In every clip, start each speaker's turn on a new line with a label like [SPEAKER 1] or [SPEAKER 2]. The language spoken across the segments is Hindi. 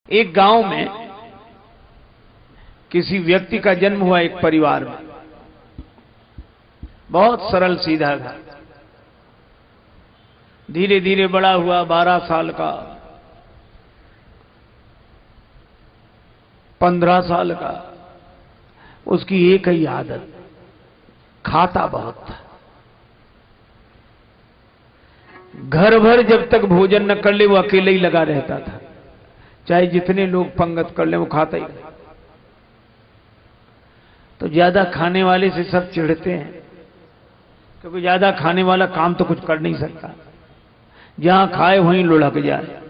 [SPEAKER 1] एक गांव में किसी व्यक्ति का जन्म हुआ, एक परिवार में। बहुत सरल सीधा था। धीरे धीरे बड़ा हुआ, 12 साल का, 15 साल का। उसकी एक ही आदत, खाता बहुत था। घर भर जब तक भोजन न कर ले वो अकेले ही लगा रहता था। चाहे जितने लोग पंगत कर ले वो खाता ही। तो ज्यादा खाने वाले से सब चिढ़ते हैं, क्योंकि ज्यादा खाने वाला काम तो कुछ कर नहीं सकता। जहां खाए वहीं लुढ़क जाए।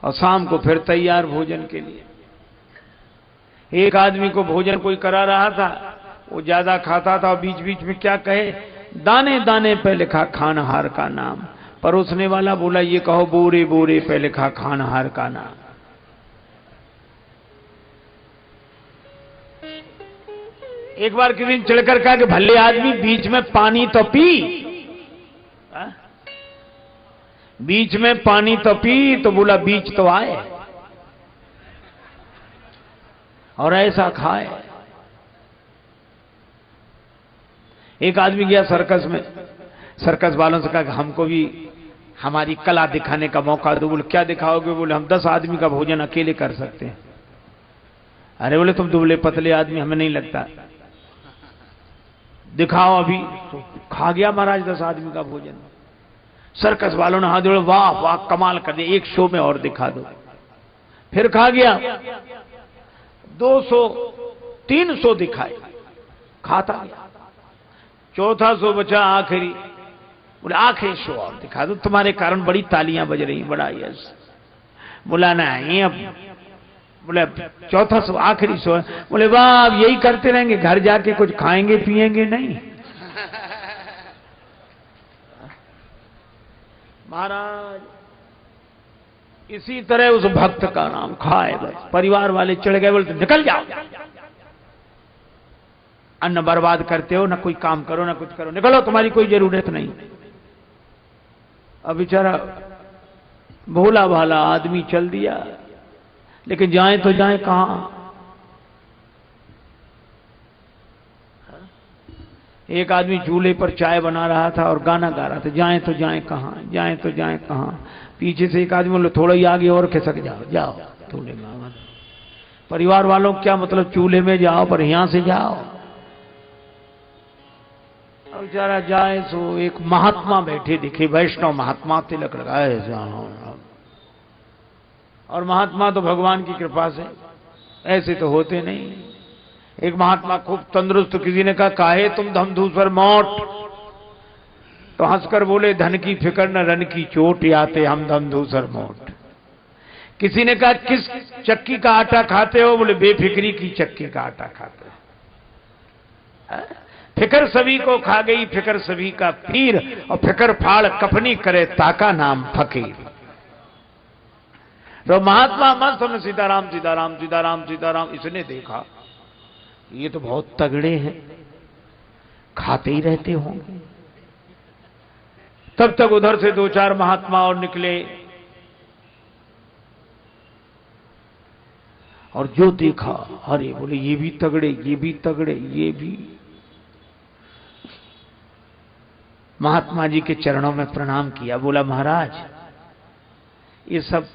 [SPEAKER 1] और शाम को फिर तैयार भोजन के लिए। एक आदमी को भोजन कोई करा रहा था, वो ज्यादा खाता था और बीच बीच में क्या कहे, दाने दाने पे लिखा खानहार का नाम। परोसने वाला बोला ये कहो बोरे बोरे पे लिखा खानहार का नाम। एक बार किसी ने चिढ़कर कहा कि भले आदमी बीच में पानी तो पी, बीच में पानी तो पी। तो बोला बीच तो आए और ऐसा खाए। एक आदमी गया सर्कस में, सर्कस वालों से कहा कि हमको भी हमारी कला दिखाने का मौका दो। बोले क्या दिखाओगे? बोले हम 10 आदमी का भोजन अकेले कर सकते हैं। अरे बोले तुम दुबले पतले आदमी, हमें नहीं लगता, दिखाओ अभी। तो खा गया महाराज 10 आदमी का भोजन। सर्कस वालों ने हाथ जोड़े, वाह वाह कमाल कर दिया, एक शो में और दिखा दो। फिर खा गया, 200 300 दिखाए, खाता गया। चौथा शो बचा आखिरी। बोले आखिरी शो और दिखा दो, तुम्हारे कारण बड़ी तालियां बज रही, बड़ा यश। बोला नहीं अब। बोले चौथा शो आखिरी शो है। बोले वाह अब यही करते रहेंगे, घर जाके कुछ खाएंगे पिएंगे नहीं। महाराज इसी तरह उस भक्त का नाम खाए, बस परिवार वाले चिढ़ गए। बोलते निकल जाओ, अन्न बर्बाद करते हो, ना कोई काम करो ना कुछ करो, निकलो, तुम्हारी कोई जरूरत नहीं। अब बेचारा भोला भाला आदमी चल दिया, लेकिन जाए तो जाए कहां। एक आदमी चूल्हे पर चाय बना रहा था और गाना गा रहा था, जाए तो जाए कहां, जाए तो जाए कहां। पीछे से एक आदमी बोले थोड़ा ही आगे और खिसक जाओ, जाओ चूल्हे में। परिवार वालों क्या मतलब, चूल्हे में जाओ पर यहां से जाओ। बेचारा जाए सो एक महात्मा बैठे दिखे, वैष्णव महात्मा, तिलक लगाए। और महात्मा तो भगवान की कृपा से, ऐसे तो होते नहीं। एक महात्मा खूब तंदुरुस्त, किसी ने कहा काहे तुम धमधूसर मोट? तो हंसकर बोले धन की फिक्र न रन की चोट, याते हम धमधूसर मोट। किसी ने कहा किस चक्की का आटा खाते हो? बोले बेफिक्री की चक्की का आटा खाते हो। फिक्र सभी को खा गई, फिक्र सभी का पीर, और फिक्र फाड़ कफनी करे ताका नाम फकीर। तो महात्मा मस्त होने सीताराम सीताराम सीताराम सीताराम। इसने देखा ये तो बहुत तगड़े हैं, खाते ही रहते होंगे। तब तक उधर से 2-4 महात्मा और निकले, और जो देखा अरे बोले ये भी तगड़े, ये भी तगड़े, ये भी। महात्मा जी के चरणों में प्रणाम किया। बोला महाराज ये सब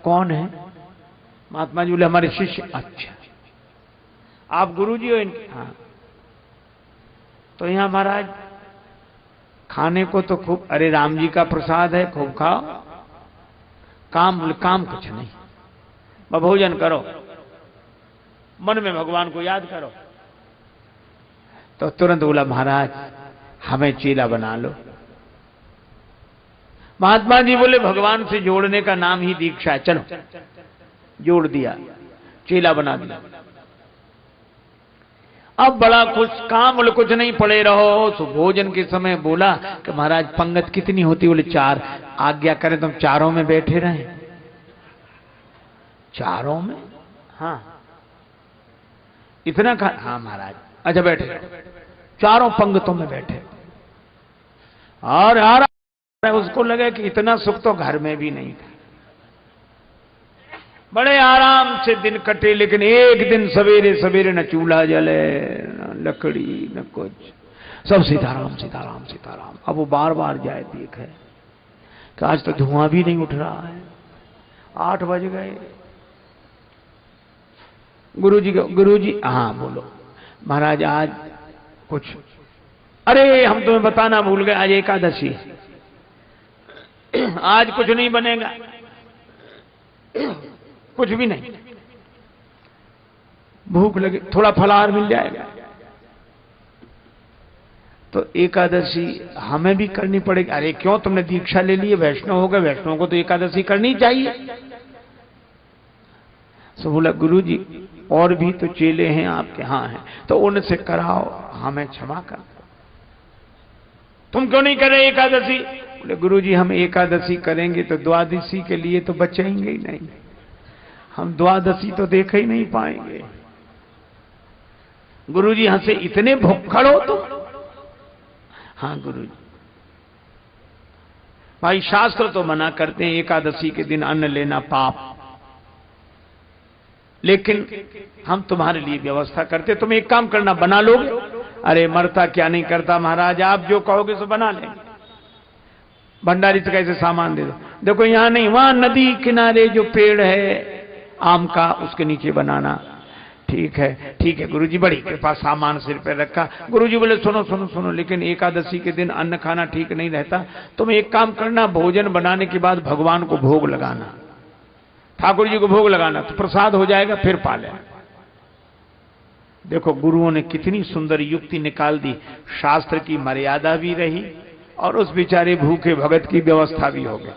[SPEAKER 1] कौन है? महात्मा जी बोले हमारे शिष्य। अच्छा आप गुरुजी हो इनके? हाँ। तो यहां महाराज खाने को तो खूब, अरे राम जी का प्रसाद है, खूब खाओ। काम काम कुछ नहीं, भोजन करो, मन में भगवान को याद करो। तो तुरंत बोला महाराज हमें चेला बना लो। महात्मा जी बोले भगवान से जोड़ने का नाम ही दीक्षा है, चलो। जोड़ दिया, चेला बना दिया। अब बड़ा कुछ काम, बोले कुछ नहीं पड़े रहो। तो भोजन के समय बोला कि महाराज पंगत कितनी होती? बोले 4। आज्ञा करें तुम चारों में बैठे रहें? चारों में? हाँ इतना खा, हाँ महाराज। अच्छा बैठे, चारों पंगतों में बैठे। और यार उसको लगे कि इतना सुख तो घर में भी नहीं था। बड़े आराम से दिन कटे, लेकिन एक दिन सवेरे सवेरे न चूल्हा जले, न लकड़ी, न कुछ, सब सीताराम सीताराम सीताराम। अब वो बार बार जाए देखे कि आज तो धुआं भी नहीं उठ रहा है। 8 बज गए। गुरुजी हाँ बोलो महाराज आज कुछ, अरे हम तुम्हें बताना भूल गए, आज एकादशी है, आज कुछ नहीं बनेगा, कुछ भी नहीं, भूख लगे, थोड़ा फलाहार मिल जाएगा। तो एकादशी हमें भी करनी पड़ेगी। अरे क्यों, तुमने दीक्षा ले ली है, वैष्णव हो गए, वैष्णव को तो एकादशी करनी चाहिए। तो बोला गुरुजी और भी तो चेले हैं आपके। हाँ हैं, तो उनसे कराओ, हमें क्षमा कर। तुम क्यों नहीं कर रहे एकादशी? बोले गुरुजी हम एकादशी करेंगे तो द्वादशी के लिए तो बचेंगे ही नहीं, हम द्वादशी तो देख ही नहीं पाएंगे। गुरुजी हंसे, इतने भुक्खड़ हो तुम? हाँ गुरुजी। भाई शास्त्र तो मना करते हैं एकादशी के दिन अन्न लेना पाप, लेकिन हम तुम्हारे लिए व्यवस्था करते, तुम एक काम करना, बना लोगे? अरे मरता क्या नहीं करता महाराज, आप जो कहोगे सो बना लेंगे। भंडारी से कैसे सामान दे दो, देखो यहां नहीं, वहां नदी किनारे जो पेड़ है आम का, उसके नीचे बनाना। ठीक है गुरुजी, बड़ी कृपा, सामान सिर पे रखा। गुरुजी बोले सुनो सुनो सुनो, लेकिन एकादशी के दिन अन्न खाना ठीक नहीं रहता, तुम एक काम करना, भोजन बनाने के बाद भगवान को भोग लगाना, ठाकुर जी को भोग लगाना, तो प्रसाद हो जाएगा, फिर पाले। देखो गुरुओं ने कितनी सुंदर युक्ति निकाल दी, शास्त्र की मर्यादा भी रही और उस बेचारे भूखे भगत की व्यवस्था भी हो गई।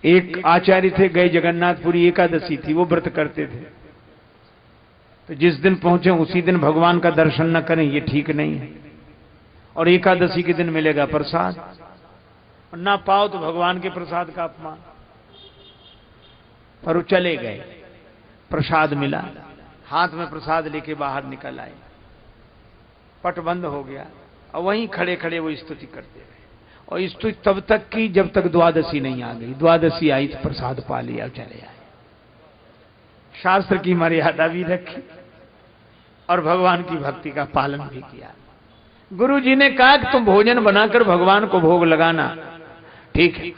[SPEAKER 1] एक आचार्य थे, गए जगन्नाथपुरी, एकादशी थी, वो व्रत करते थे, तो जिस दिन पहुंचे उसी दिन भगवान का दर्शन न करें ये ठीक नहीं है, और एकादशी के दिन मिलेगा प्रसाद, और ना पाओ तो भगवान के प्रसाद का अपमान। पर वो चले गए, प्रसाद मिला, हाथ में प्रसाद लेके बाहर निकल आए, पट बंद हो गया, और वहीं खड़े खड़े वो स्तुति करते रहे, और स्तुति तब तक की जब तक द्वादशी नहीं आ गई। द्वादशी आई तो प्रसाद पा लिया, चले आए। शास्त्र की मर्यादा भी रखी और भगवान की भक्ति का पालन भी किया। गुरु जी ने कहा कि तुम भोजन बनाकर भगवान को भोग लगाना। ठीक है,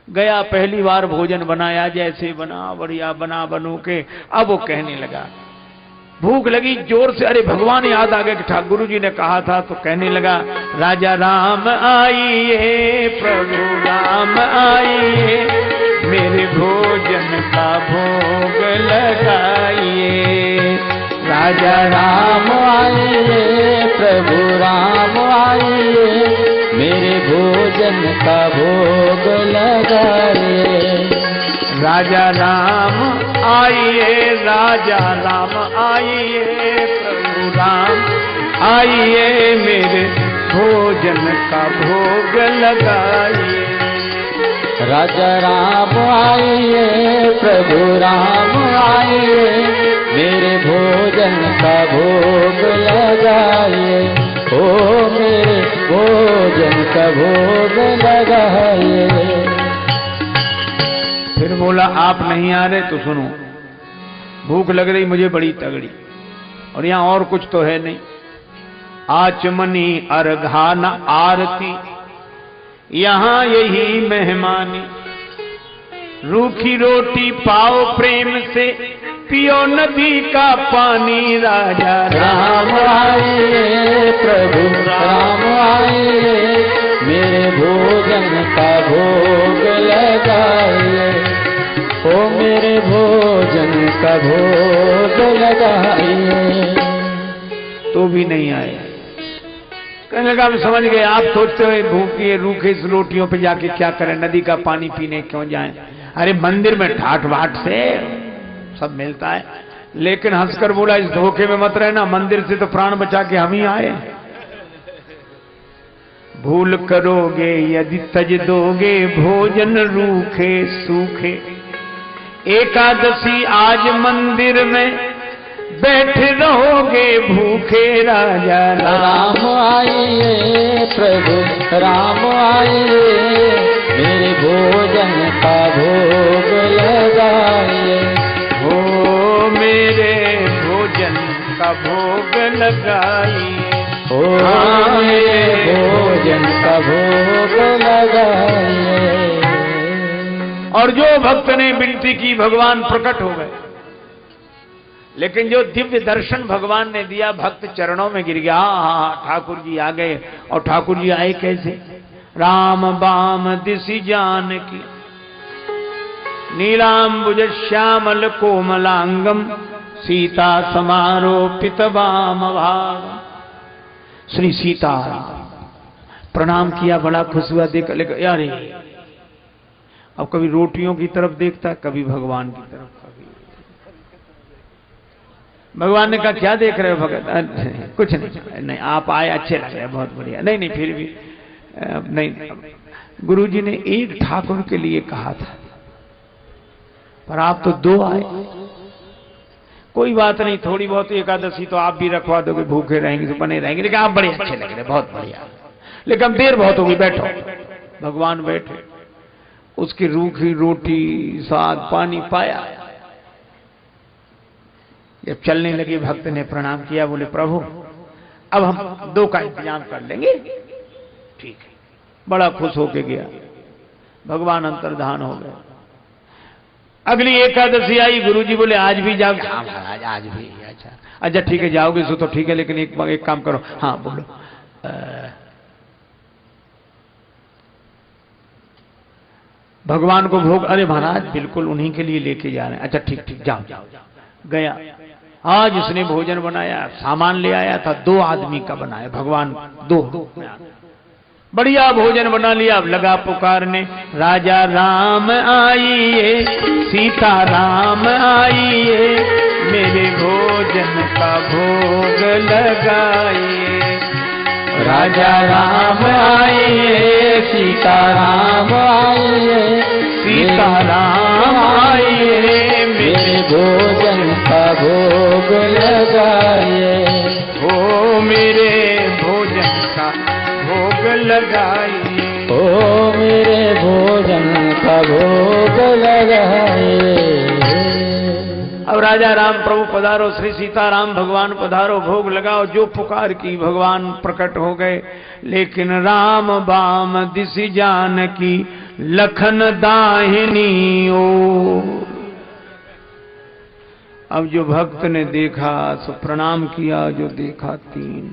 [SPEAKER 1] गया, पहली बार भोजन बनाया, जैसे बना बढ़िया बना बनू के, अब वो कहने लगा, भूख लगी जोर से, अरे भगवान याद आ गया कि ठाकुर गुरु जी ने कहा था, तो कहने लगा, राजा राम आइए, प्रभु राम आइए, मेरे भोजन का भोग लगाइए।
[SPEAKER 2] राजा राम आइए, प्रभु राम आइए, मेरे भोजन का भोग लगाइए।
[SPEAKER 1] राजा राम आइए, राजा राम आइए, प्रभु राम आइए, मेरे भोजन का भोग लगाइए।
[SPEAKER 2] राजा राम आइए, प्रभु राम आइए, मेरे भोजन का भोग लगाइए। ओ मेरे भोजन का भोग लगाइए।
[SPEAKER 1] फिर बोला, आप नहीं आ रहे तो सुनो, भूख लग रही मुझे बड़ी तगड़ी, और यहां और कुछ तो है नहीं। आचमनी अर्घान आरती, यहां यही मेहमानी, रूखी रोटी पाओ प्रेम से, पियो नदी का पानी। राजा
[SPEAKER 2] राम आइए, प्रभु राम आइए, मेरे भोजन का भोग लगाइए। ओ मेरे भोजन का भोग लगाइए।
[SPEAKER 1] तो भी नहीं आए। कहने लगा, हम समझ गए, आप सोचते हुए भूखे रूखे इस रोटियों पे जाके क्या करें, नदी का पानी पीने क्यों जाएं? अरे मंदिर में ठाट बाट से सब मिलता है। लेकिन हंसकर बोला, इस धोखे में मत रहना, मंदिर से तो प्राण बचा के हम ही आए। भूल करोगे यदि तज दोगे, भोजन रूखे सूखे। एकादशी आज मंदिर में, बैठ रहोगे भूखे राजा
[SPEAKER 2] राम आइए प्रभु राम आइए, मेरे भोजन का भोग लगाइए।
[SPEAKER 1] हो मेरे भोजन का भोग लगाइए,
[SPEAKER 2] ओ मेरे भोजन का भोग लगाइए।
[SPEAKER 1] और जो भक्त ने विनती की भगवान प्रकट हो गए, लेकिन जो दिव्य दर्शन भगवान ने दिया भक्त चरणों में गिर गया। हाँ ठाकुर जी आ गए। और ठाकुर जी आए कैसे? राम बाम दिशि जान की, नीलांबुज श्यामल कोमलांगम, सीता समारोपित वाम भाग। श्री सीता प्रणाम किया, बड़ा खुश हुआ देख। लेकिन यार अब कभी रोटियों की तरफ देखता, कभी भगवान की तरफ। भगवान ने कहा क्या देख रहे हो भगत? कुछ नहीं, नहीं आप आए अच्छे लग रहे हैं, बहुत बढ़िया। नहीं नहीं फिर भी नहीं, गुरुजी ने एक ठाकुर के लिए कहा था, पर आप तो दो आए। कोई बात नहीं, थोड़ी बहुत एकादशी तो आप भी रखवा दोगे, भूखे रहेंगे तो बने रहेंगे, लेकिन आप बड़े अच्छे लग रहे, बहुत बढ़िया। लेकिन देर बहुत होगी, बैठो। भगवान बैठे, उसकी रूखी रोटी साग पानी पाया। जब चलने लगे भक्त ने प्रणाम किया, बोले प्रभु अब हम दो का इंतजाम कर लेंगे। ठीक है, बड़ा खुश होके गया। भगवान अंतर्धान हो गए। अगली एकादशी आई, गुरुजी बोले आज भी जाओगे? हाँ महाराज आज भी। अच्छा ठीक है, जाओगे सो तो ठीक है, लेकिन एक काम करो। हाँ बोलो। भगवान को भोग? अरे महाराज बिल्कुल उन्हीं के लिए लेके जा रहे हैं। अच्छा ठीक ठीक, जाओ जाओ। गया, आज इसने भोजन बनाया, सामान ले आया था, 2 आदमी का बनाया। भगवान 2 बढ़िया भोजन बना लिया। अब लगा पुकारने, राजा राम आइए, सीता राम आइए, मेरे भोजन का भोग लगाइए।
[SPEAKER 2] राजा राम आइए, सीता राम आइए,
[SPEAKER 1] सीता राम आइए,
[SPEAKER 2] मेरे भोजन का भोग लगाइए।
[SPEAKER 1] ओ मेरे भोजन का भोग लगाइए।
[SPEAKER 2] ओ मेरे भोजन का भोग लगाइए।
[SPEAKER 1] अब राजा राम प्रभु पधारो, श्री सीताराम भगवान पधारो, भोग लगाओ। जो पुकार की भगवान प्रकट हो गए। लेकिन राम बाम दिशि जान की, लखन दाहिनी ओ। अब जो भक्त ने देखा सो प्रणाम किया, जो देखा 3,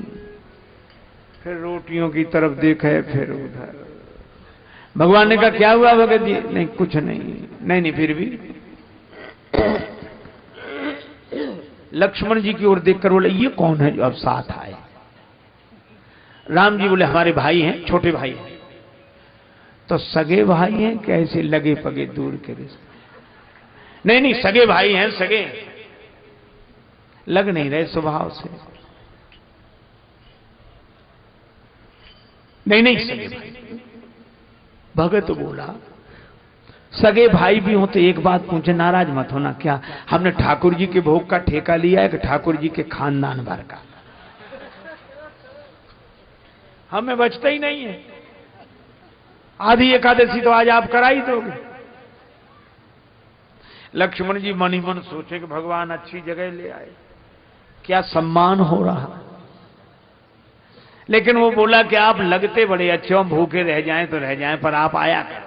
[SPEAKER 1] फिर रोटियों की तरफ देखे, फिर उधर। भगवान ने कहा क्या हुआ भगत जी? नहीं कुछ नहीं। नहीं नहीं फिर भी लक्ष्मण जी की ओर देखकर बोले ये कौन है जो अब साथ आए? राम जी बोले हमारे भाई हैं, छोटे भाई हैं। तो सगे भाई हैं, कैसे लगे पगे दूर के रिश्ते? नहीं नहीं सगे भाई हैं, सगे लग नहीं रहे स्वभाव से। नहीं नहीं सगे भाई। भगत बोला सगे भाई भी हो तो एक बात पूछे, नाराज मत होना, क्या हमने ठाकुर जी के भोग का ठेका लिया है कि ठाकुर जी के खानदान भर का? हमें बचता ही नहीं है। आधी एकादशी तो आज आप करा ही दोगे। लक्ष्मण जी मन ही मन सोचे कि भगवान अच्छी जगह ले आए, क्या सम्मान हो रहा। लेकिन वो बोला कि आप लगते बड़े अच्छे हो, भूखे रह जाएं तो रह जाएं, पर आप आया कर,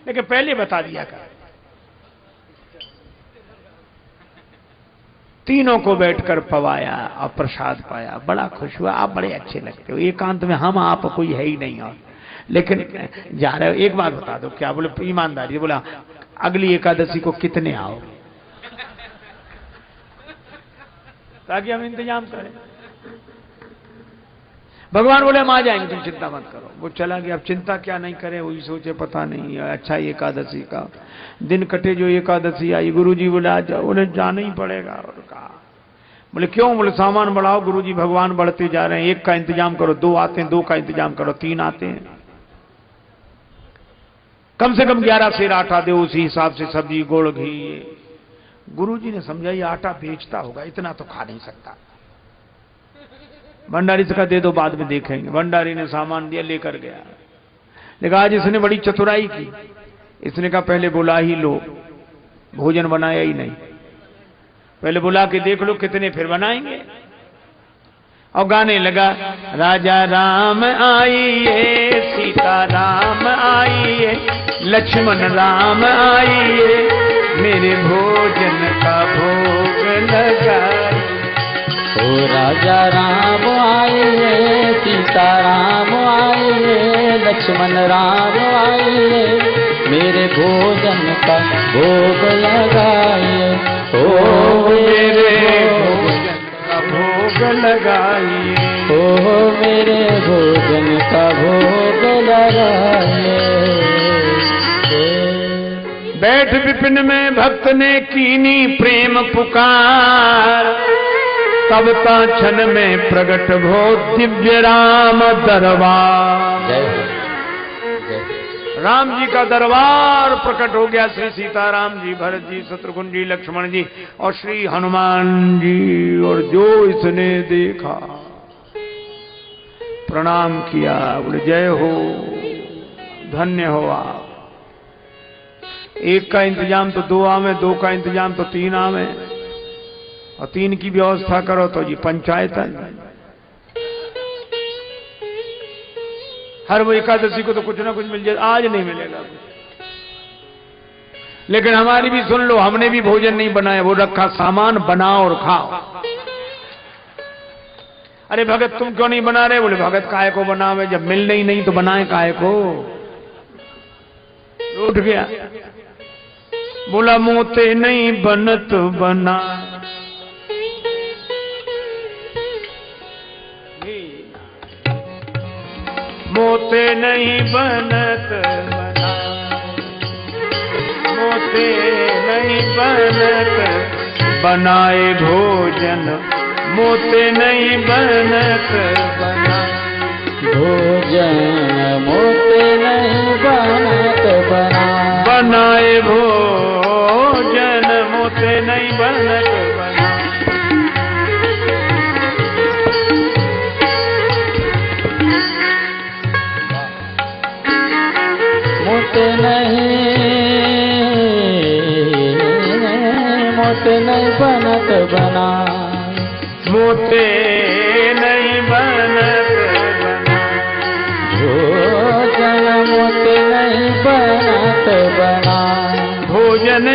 [SPEAKER 1] लेकिन पहले बता दिया कर। तीनों को बैठकर पवाया और प्रसाद पाया, बड़ा खुश हुआ। आप बड़े अच्छे लगते हो, एकांत में हम आप कोई है ही नहीं। और लेकिन जा रहे हो, एक बात बता दो। क्या बोले? ईमानदारी। बोला अगली एकादशी को कितने आओ, ताकि हम इंतजाम करें। भगवान बोले हम आ जाएंगे, तुम चिंता मत करो। वो चला गया। अब चिंता क्या नहीं करे, वही सोचे पता नहीं अच्छा एकादशी का दिन कटे जो एकादशी आई। गुरुजी बोले आ जाओ। उन्हें जाना ही पड़ेगा। और कहा बोले क्यों? बोले सामान बढ़ाओ गुरुजी, भगवान बढ़ते जा रहे हैं, एक का इंतजाम करो, 2 आते हैं, 2 का इंतजाम करो, 3 आते हैं, कम से कम 11 सेर आटा दो, उसी हिसाब से सब्जी गुड़ घी गुरुजी ने समझा ये आटा बेचता होगा, इतना तो खा नहीं सकता। भंडारी से कहा दे दो बाद में देखेंगे। भंडारी ने सामान दिया, लेकर गया। लेकिन आज इसने बड़ी चतुराई की। इसने कहा पहले बुला ही लो, भोजन बनाया ही नहीं, पहले बुला के देख लो कितने, फिर बनाएंगे। और गाने लगा, राजा राम आइए, सीता राम आइए, लक्ष्मण राम आइए, मेरे भोजन का भोग लगाइए।
[SPEAKER 2] ओ राजा राम आइए, सीता राम आइए, लक्ष्मण राम आइए, मेरे भोजन का भोग लगाइए। ओ मेरे
[SPEAKER 1] भोजन का भोग लगाइए।
[SPEAKER 2] ओ मेरे भोजन का भोग लगाइए।
[SPEAKER 1] बैठ विपिन में भक्त ने कीनी प्रेम पुकार, तब ता क्षण में प्रगट भो दिव्य राम दरबार। राम जी का दरबार प्रकट हो गया। श्री सीताराम जी, भरत जी, शत्रुघ्न जी, लक्ष्मण जी और श्री हनुमान जी। और जो इसने देखा प्रणाम किया, बोले जय हो, धन्य हो आप। एक का इंतजाम तो 2 आवे, 2 का इंतजाम तो 3 आवे, और 3 की व्यवस्था करो तो जी पंचायत है। हर वो एकादशी को तो कुछ ना कुछ मिल जाए, आज नहीं मिलेगा कुछ। लेकिन हमारी भी सुन लो, हमने भी भोजन नहीं बनाया, वो रखा सामान, बनाओ और खाओ। अरे भगत तुम क्यों नहीं बना रहे? बोले भगत काहे को बनावे, जब मिलने ही नहीं तो बनाए काहे को। उठ गया, बोला मोते नहीं बनत बना, मोते नहीं बनत बना, मोते नहीं बनत बनाए भोजन, मोते नहीं बनत बना
[SPEAKER 2] भोजन, मोते नहीं बनत बना,
[SPEAKER 1] बनाए भोजन, मोते नहीं बनत बना।
[SPEAKER 2] मोते नहीं बनत बना,
[SPEAKER 1] मोते नहीं बनत बना,
[SPEAKER 2] भोजन मोते नहीं बनत बना।
[SPEAKER 1] भोजन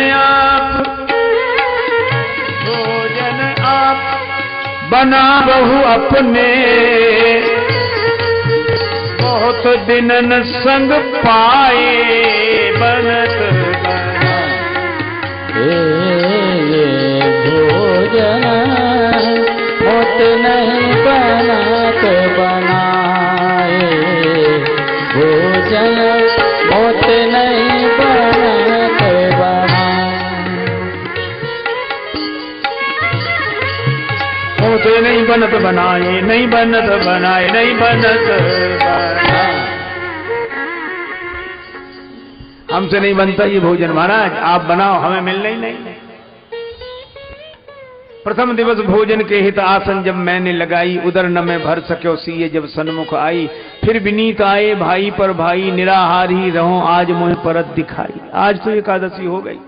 [SPEAKER 1] आप बना बहु अपने, बहुत दिनन संग पाए बनत बना।
[SPEAKER 2] भोजन मोत नहीं बनत बनाए, भोजन मोत नहीं बनत बना।
[SPEAKER 1] मोते नहीं बनत बनाए, नहीं बनत बनाए, नहीं बनत बना। हमसे नहीं बनता ये भोजन महाराज, आप बनाओ, हमें मिलना ही नहीं। प्रथम दिवस भोजन के हित आसन जब मैंने लगाई, उदर न में भर सक्यो सीए जब सन्मुख आई। फिर विनीत आए भाई पर भाई, निराहार ही रहो आज मुझ परत दिखाई। आज तो एकादशी हो गई।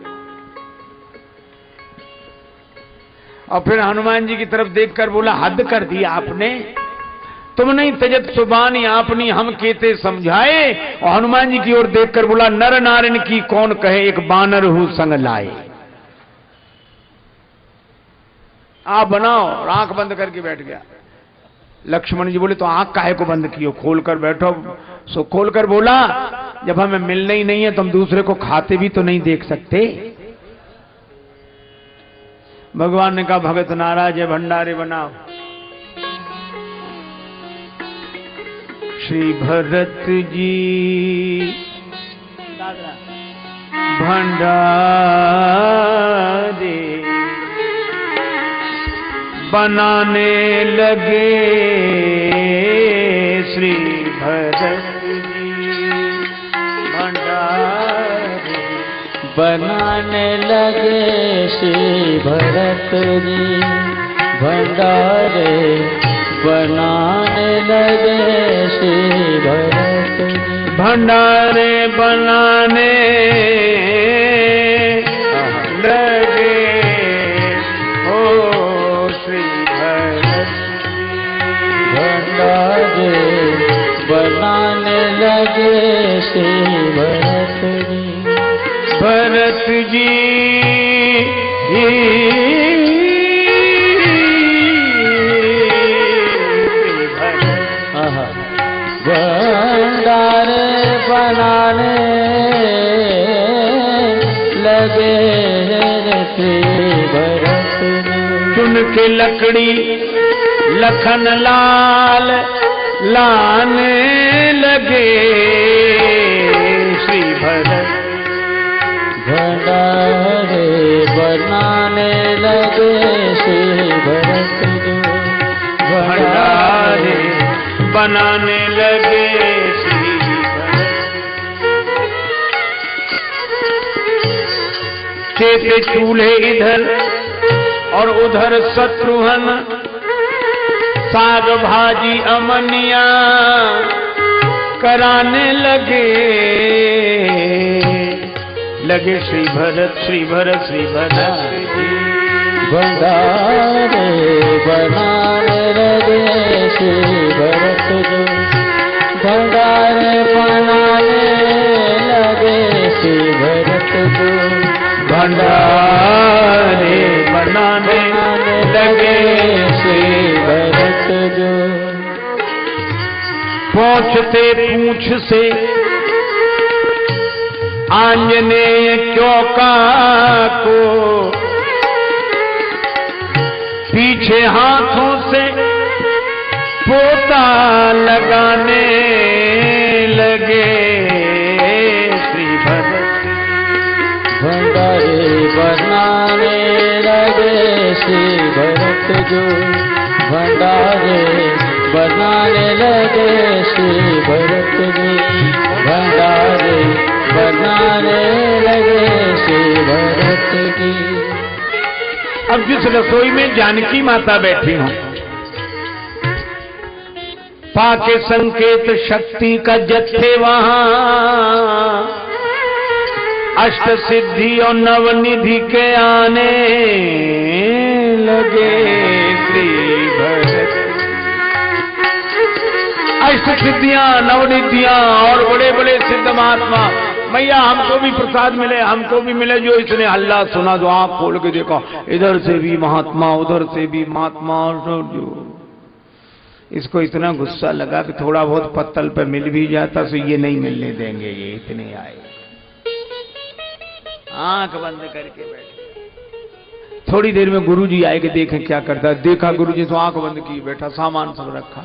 [SPEAKER 1] और फिर हनुमान जी की तरफ देखकर बोला हद कर दी आपने, तुम नहीं तजत सुबानी आपनी हम केते समझाए। और हनुमान जी की ओर देखकर बोला नर नारायण की कौन कहे, एक बानर हूं संग लाए। आप बनाओ। और आंख बंद करके बैठ गया। लक्ष्मण जी बोले तो आंख काहे को बंद कियो, खोल कर बैठो। सो खोल कर बोला जब हमें मिलना ही नहीं है तो हम दूसरे को खाते भी तो नहीं देख सकते। भगवान ने कहा भगत नाराज है, भंडारे बनाओ। श्री भरत जी भंडारे बनाने लगे, श्री भरत जी भंडारे
[SPEAKER 2] बनाने लगे श्री भरत जी, भंडारे बनाने लगे श्री भरत जी,
[SPEAKER 1] भंडारे बनाने लगे हो श्री भरत,
[SPEAKER 2] भंडारे बनाने लगे श्री भरत जी,
[SPEAKER 1] भरत जी
[SPEAKER 2] भंडारे बनाने लगे श्री भरत जी,
[SPEAKER 1] चुन के लकड़ी लखन लाल लाने लगे श्री भरत,
[SPEAKER 2] भंडारे बनाने लगे श्री भरत जी,
[SPEAKER 1] भंडारे बनाने लगे श्री भरत, चेते चूल्हे इधर और उधर शत्रुघ्न, साग भाजी अमनिया कराने लगे श्री भरत, श्री भरत, श्री भरत जी,
[SPEAKER 2] भंडारे बनाने लगे श्री भरत जी, भंडारे बनाने लगे श्री भरत जी,
[SPEAKER 1] भंडारे बनाने लगे श्री
[SPEAKER 2] भरत जी,
[SPEAKER 1] पहुंचते पूंछ से आंजनेय चौका को, पीछे हाथों से पोता लगाने लगे श्री भरत,
[SPEAKER 2] भंडारे बनाने लगे श्री भरत जी, भंडारे बनाने लगे श्री भरत जी, भंडारे बनाने लगे श्री भरत जी।
[SPEAKER 1] अब जिस रसोई में जानकी माता बैठी हूं, पाके संकेत शक्ति का जत्थे वहां, अष्ट सिद्धि और नवनिधि के आने लगे श्री भरत, अष्ट सिद्धियां नवनिधियां और बड़े बड़े सिद्ध महात्मा, मैया हमको भी प्रसाद मिले, हमको भी मिले। जो इसने हल्ला सुना, जो आंख खोल के देखा, इधर से भी महात्मा उधर से भी महात्मा, जो इसको इतना गुस्सा लगा कि थोड़ा बहुत पत्तल पे मिल भी जाता तो ये नहीं मिलने देंगे, ये इतने आए। आंख बंद करके बैठे। थोड़ी देर में गुरुजी आए कि देखें क्या करता है। देखा गुरुजी तो आंख बंद की बैठा, सामान सब रखा।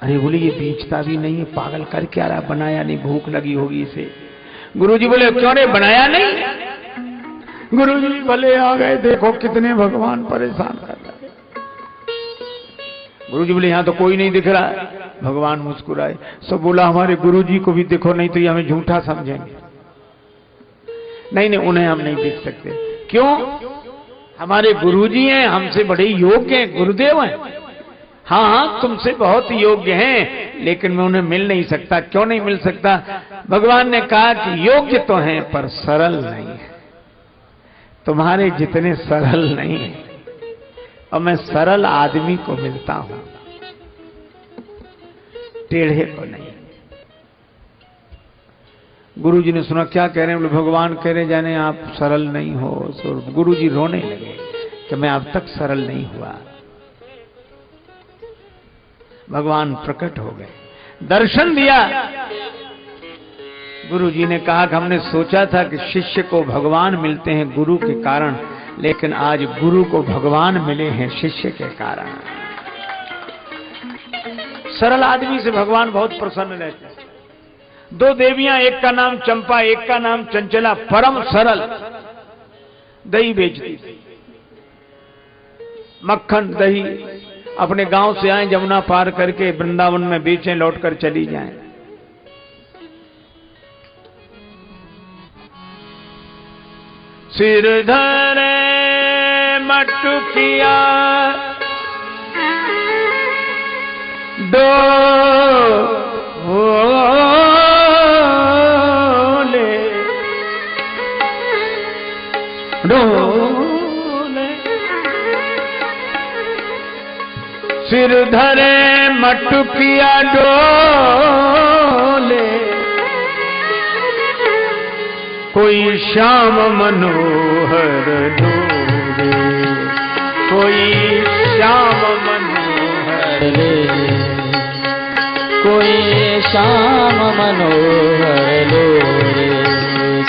[SPEAKER 1] अरे बोले ये बेचता भी नहीं है, पागल कर क्या रहा, बनाया नहीं, भूख लगी होगी इसे। गुरुजी बोले क्यों रे बनाया नहीं? गुरुजी भले आ गए, देखो कितने भगवान परेशान कर रहे। गुरुजी बोले यहाँ तो कोई नहीं दिख रहा है। भगवान मुस्कुराए, सब बोला हमारे गुरुजी को भी देखो, नहीं तो ये हमें झूठा समझेंगे। नहीं नहीं, उन्हें हम नहीं देख सकते। क्यों? हमारे गुरुजी हैं, हमसे बड़े योग्य हैं, गुरुदेव हैं। हाँ हाँ, तुमसे बहुत योग्य हैं, लेकिन मैं उन्हें मिल नहीं सकता। क्यों नहीं मिल सकता? भगवान ने कहा कि योग्य तो हैं पर सरल नहीं है। तुम्हारे जितने सरल नहीं है, और मैं सरल आदमी को मिलता हूं, टेढ़े को नहीं। गुरुजी ने सुना, क्या कह रहे हैं? बोले भगवान कह रहे जाने आप सरल नहीं हो। तो गुरुजी रोने लगे कि मैं अब तक सरल नहीं हुआ। भगवान प्रकट हो गए, दर्शन दिया। गुरुजी ने कहा कि हमने सोचा था कि शिष्य को भगवान मिलते हैं गुरु के कारण, लेकिन आज गुरु को भगवान मिले हैं शिष्य के कारण। सरल आदमी से भगवान बहुत प्रसन्न रहते हैं। दो देवियां, एक का नाम चंपा, एक का नाम चंचला, परम सरल, दही बेचती, मक्खन दही अपने गांव से आए, जमुना पार करके वृंदावन में बेचें, लौटकर चली जाएं। सिर धरे मटुकिया डोले डोले सिर धरे मटुकिया डोले कोई श्याम मनोहर डोले कोई श्याम मनोहर
[SPEAKER 2] ले कोई श्याम मनोहर लो रे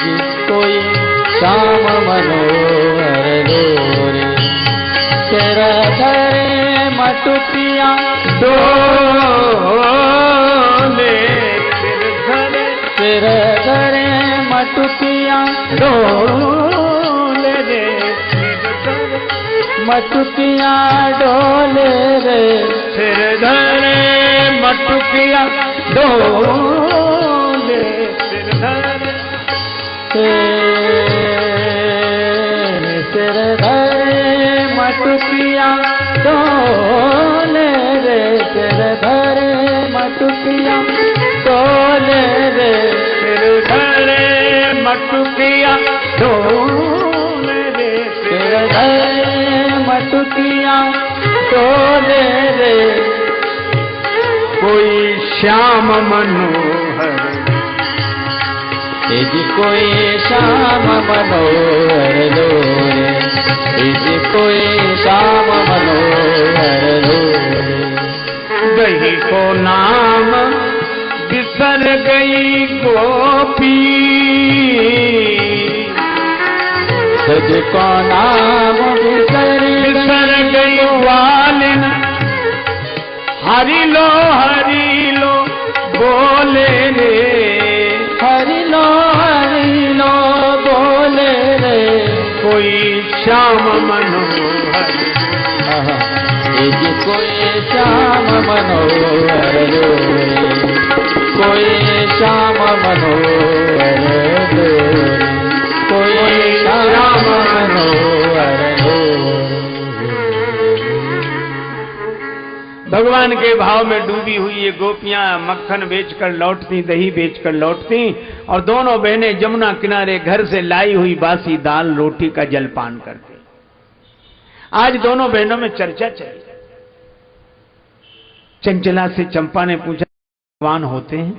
[SPEAKER 2] जी कोई श्याम मनोहर लो रे तेरा धरे मटुकिया
[SPEAKER 1] डोले
[SPEAKER 2] सिर धरे मटुकिया
[SPEAKER 1] डोले रे
[SPEAKER 2] मटुकिया डोले रे
[SPEAKER 1] सिर धरे मटुकिया डोले सिर धरे
[SPEAKER 2] सिर धरे मटुकिया डोले रे सिर धरे मटुकिया डोले रे
[SPEAKER 1] सिर धरे मटुकिया डोले रे
[SPEAKER 2] सिर धरे मटुकिया डोले रे
[SPEAKER 1] कोई श्याम मनोहर
[SPEAKER 2] जी कोई श्याम मनोहर लो रे जी कोई श्याम मनोहर लो रे
[SPEAKER 1] गई को नाम बिसर गई गोपी
[SPEAKER 2] तुझको नाम बिसर
[SPEAKER 1] गई वालिन हरि लो बोले रे
[SPEAKER 2] हरि लो बोले रे
[SPEAKER 1] कोई श्याम मनोहर
[SPEAKER 2] जी कोई श्याम मनोहर लो रे कोई श्याम मनोहर लो रे कोई श्याम मनोहर लो
[SPEAKER 1] भगवान के भाव में डूबी हुई ये गोपियां मक्खन बेचकर लौटती, दही बेचकर लौटती और दोनों बहनें जमुना किनारे घर से लाई हुई बासी दाल रोटी का जलपान करती। आज दोनों बहनों में चर्चा चली। चंचला से चंपा ने पूछा भगवान होते हैं?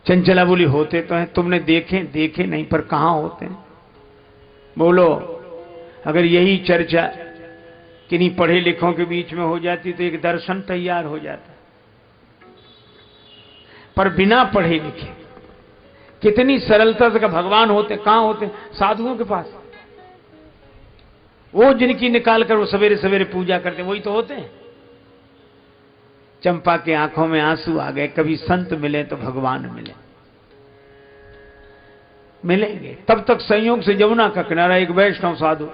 [SPEAKER 1] चंचला बोली होते तो हैं, तुमने देखे नहीं पर कहां होते हैं? बोलो, अगर यही चर्चा किन्हीं पढ़े लिखों के बीच में हो जाती तो एक दर्शन तैयार हो जाता। पर बिना पढ़े लिखे कितनी सरलता से भगवान होते, कहां होते? साधुओं के पास। वो जिनकी निकाल कर वो सवेरे सवेरे पूजा करते वही तो होते हैं। चंपा के आंखों में आंसू आ गए। कभी संत मिले तो भगवान मिलेंगे। तब तक संयोग से यमुना का किनारा एक वैष्णव साधु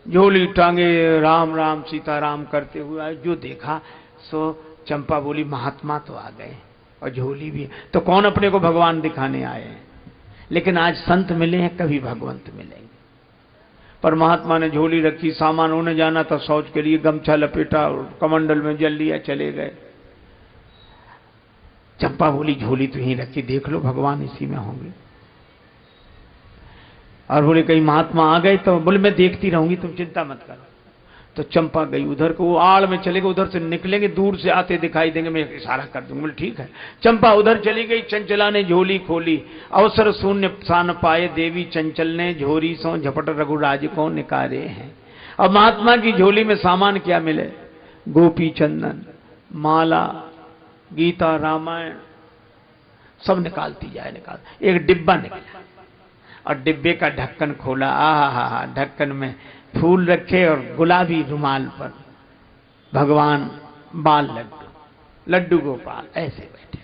[SPEAKER 1] झोली टांगे राम राम सीताराम करते हुए आए। जो देखा सो चंपा बोली महात्मा तो आ गए और झोली भी। तो कौन अपने को भगवान दिखाने आए हैं? लेकिन आज संत मिले हैं, कभी भगवंत मिलेंगे। पर महात्मा ने झोली रखी, सामान होने जाना था, शौच के लिए गमछा लपेटा और कमंडल में जल लिया, चले गए। चंपा बोली झोली तो यहीं रखी, देख लो भगवान इसी में होंगे। और बोले कहीं महात्मा आ गए तो बोले मैं देखती रहूंगी, तुम चिंता मत करो। तो चंपा गई उधर को, वो आड़ में चले गए, उधर से निकलेंगे, दूर से आते दिखाई देंगे, मैं इशारा कर दूंगा। बोले ठीक है। चंपा उधर चली गई। चंचला ने झोली खोली, अवसर शून्य सान पाए देवी चंचल ने झोरी सो झपट रघुराज को निकारे हैं। अब महात्मा की झोली में सामान क्या मिले? गोपी चंदन, माला, गीता, रामायण सब निकालती जाए। एक डिब्बा निकला और डिब्बे का ढक्कन खोला। आहा, ढक्कन में फूल रखे और गुलाबी रुमाल पर भगवान बाल लड्डू गोपाल ऐसे बैठे।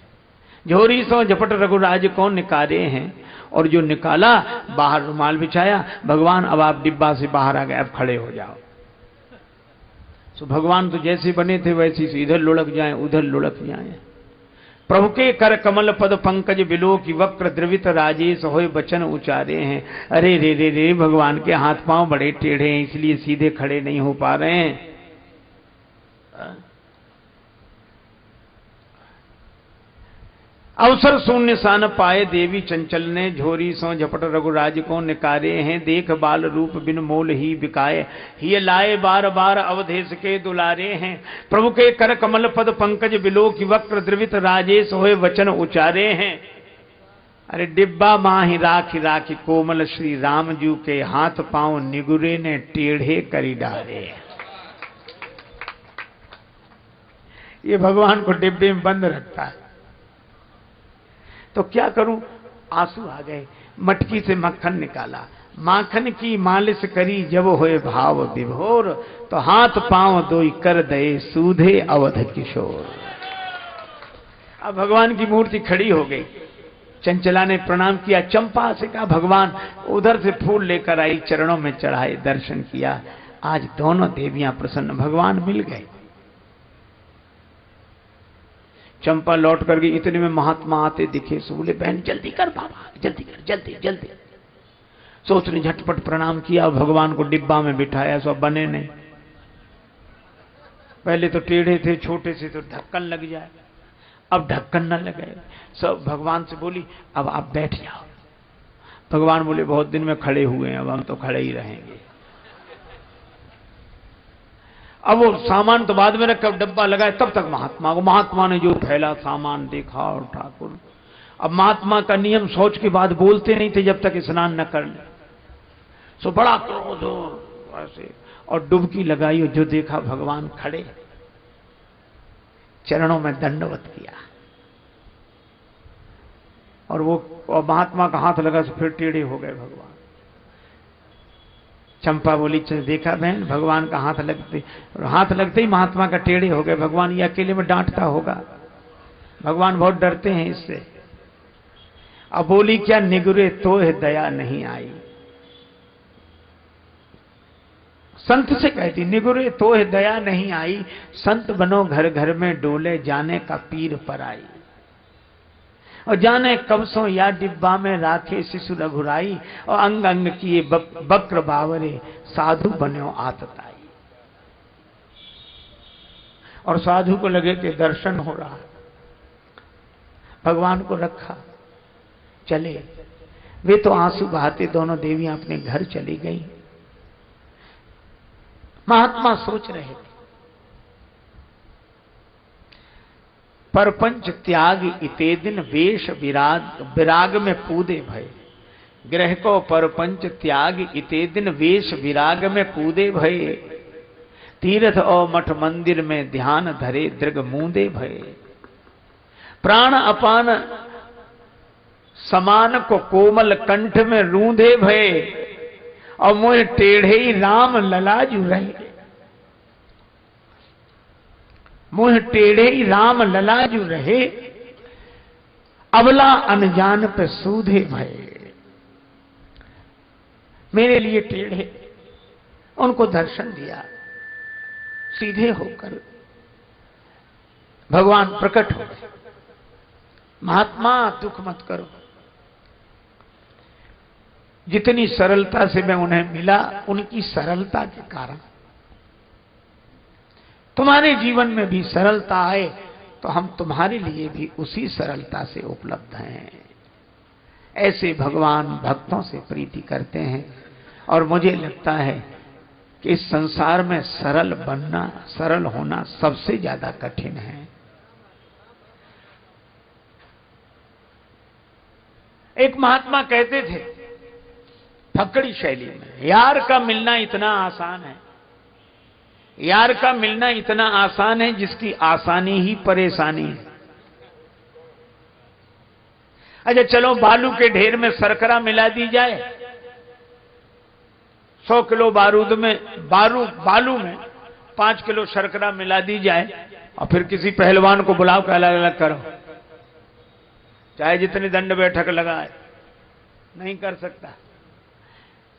[SPEAKER 1] झोरी सो झपट रघुराज को निकारे हैं। और जो निकाला, बाहर रुमाल बिछाया, भगवान अब आप डिब्बा से बाहर आ गए, अब खड़े हो जाओ। तो भगवान तो जैसे बने थे वैसे इधर लुढ़क जाएं, उधर लुढ़क जाएं। प्रभु के कर कमल पद पंकज बिलो की वक्र द्रवित राजेश होए वचन उचारे हैं। अरे रे रे रे, भगवान के हाथ पांव बड़े टेढ़े हैं, इसलिए सीधे खड़े नहीं हो पा रहे हैं। अवसर शून्य सान पाए देवी चंचल ने, झोरी सो झपट रघुराज को निकारे हैं। देख बाल रूप बिन मोल ही बिकाए, ये लाए बार बार अवधेश के दुलारे हैं। प्रभु के कर कमल पद पंकज बिलो की वक्र द्रवित राजेश होए वचन उचारे हैं। अरे डिब्बा माही राखी राखी कोमल श्री राम जू के, हाथ पांव निगुरे ने टेढ़े करी डाले। ये भगवान को डिब्बे में बंद रखता है। तो क्या करूं, आंसू आ गए, मटकी से मक्खन निकाला, माखन की मालिश करी जब होए भाव विभोर, तो हाथ पांव दोई कर दे सूधे अवध किशोर। अब भगवान की मूर्ति खड़ी हो गई। चंचला ने प्रणाम किया, चंपा से कहा भगवान, उधर से फूल लेकर आई, चरणों में चढ़ाए, दर्शन किया। आज दोनों देवियां प्रसन्न, भगवान मिल गए। चंपा लौट कर गई, इतने में महात्मा आते दिखे। सो बोले बहन जल्दी कर बाबा, जल्दी कर, जल्दी जल्दी। सो उसने झटपट प्रणाम किया, भगवान को डिब्बा में बिठाया। सो बने नहीं, पहले तो टेढ़े थे, छोटे से तो ढक्कन लग जाए, अब ढक्कन न लगे। सब भगवान से बोली अब आप बैठ जाओ। भगवान बोले बहुत दिन में खड़े हुए हैं, अब हम तो खड़े ही रहेंगे। अब वो सामान तो बाद में रखा, डब्बा लगाए, तब तक महात्मा ने जो फैला सामान देखा। और ठाकुर, अब महात्मा का नियम सोच के बाद बोलते नहीं थे जब तक स्नान न कर ले। सो बड़ा क्रोध हो ऐसे, और डुबकी लगाई, और जो देखा भगवान खड़े, चरणों में दंडवत किया। और वो महात्मा का हाथ लगा, तो फिर टेढ़े हो गए भगवान। चंपा बोली चल देखा बहन, भगवान का हाथ लगते ही महात्मा का टेढ़े हो गए। भगवान ये अकेले में डांटता होगा, भगवान बहुत डरते हैं इससे। अब बोली क्या निगुरे तो है दया नहीं आई। संत से कहती निगुरे तो है दया नहीं आई, संत बनो घर घर में डोले, जाने का पीर पर आई। और जाने कब सो या डिब्बा में राखे शिशु रघुराई, और अंग अंग किए बक्र बावरे, साधु बन्यो आतताई। और साधु को लगे कि दर्शन हो रहा, भगवान को रखा, चले। वे तो आंसू बहाते दोनों देवियां अपने घर चली गई। महात्मा सोच रहे थे, परपंच त्याग इते दिन, वेश विराग में कूदे भय। ग्रह को परपंच त्याग इते दिन, वेश विराग में कूदे भय। तीर्थ और मठ मंदिर में ध्यान धरे, दृग मूंदे भय। प्राण अपान समान को कोमल कंठ में रूंधे भय, और मोह टेढ़े ही राम ललाजू रहे। मुंह टेढ़े ही राम ललाजू रहे, अबला अनजान पे सूधे भय। मेरे लिए टेढ़े, उनको दर्शन दिया, सीधे होकर भगवान प्रकट हो गए। महात्मा दुख मत करो, जितनी सरलता से मैं उन्हें मिला, उनकी सरलता के कारण तुम्हारे जीवन में भी सरलता आए, तो हम तुम्हारे लिए भी उसी सरलता से उपलब्ध हैं। ऐसे भगवान भक्तों से प्रीति करते हैं। और मुझे लगता है कि इस संसार में सरल बनना, सरल होना सबसे ज्यादा कठिन है। एक महात्मा कहते थे फक्कड़ी शैली में, यार का मिलना इतना आसान है, यार का मिलना इतना आसान है जिसकी आसानी ही परेशानी है। अच्छा चलो बालू के ढेर में शर्करा मिला दी जाए, 100 किलो बारूद में बालू में 5 किलो शर्करा मिला दी जाए, और फिर किसी पहलवान को बुलाओ के अलग अलग करो, चाहे जितनी दंड बैठक लगाए, नहीं कर सकता।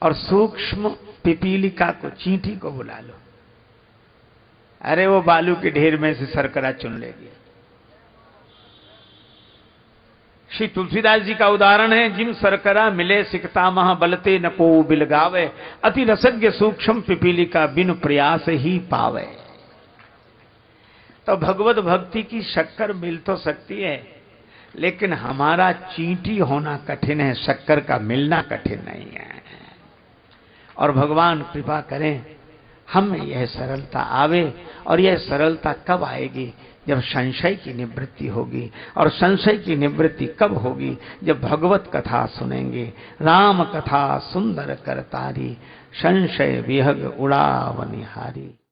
[SPEAKER 1] और सूक्ष्म पिपीलिका को, चींटी को बुला लो, अरे वो बालू के ढेर में से शर्करा चुन लेगी। श्री तुलसीदास जी का उदाहरण है, जिम सरकरा मिले सिकता महा बलते न को बिलगावे, अति रसज्ञ सूक्ष्म पिपीलिका बिन प्रयास ही पावे। तो भगवत भक्ति की शक्कर मिल तो सकती है, लेकिन हमारा चींटी होना कठिन है, शक्कर का मिलना कठिन नहीं है। और भगवान कृपा करें हम में यह सरलता आवे। और यह सरलता कब आएगी? जब संशय की निवृत्ति होगी। और संशय की निवृत्ति कब होगी? जब भगवत कथा सुनेंगे। राम कथा सुंदर करतारी, संशय विहग उड़ावनिहारी।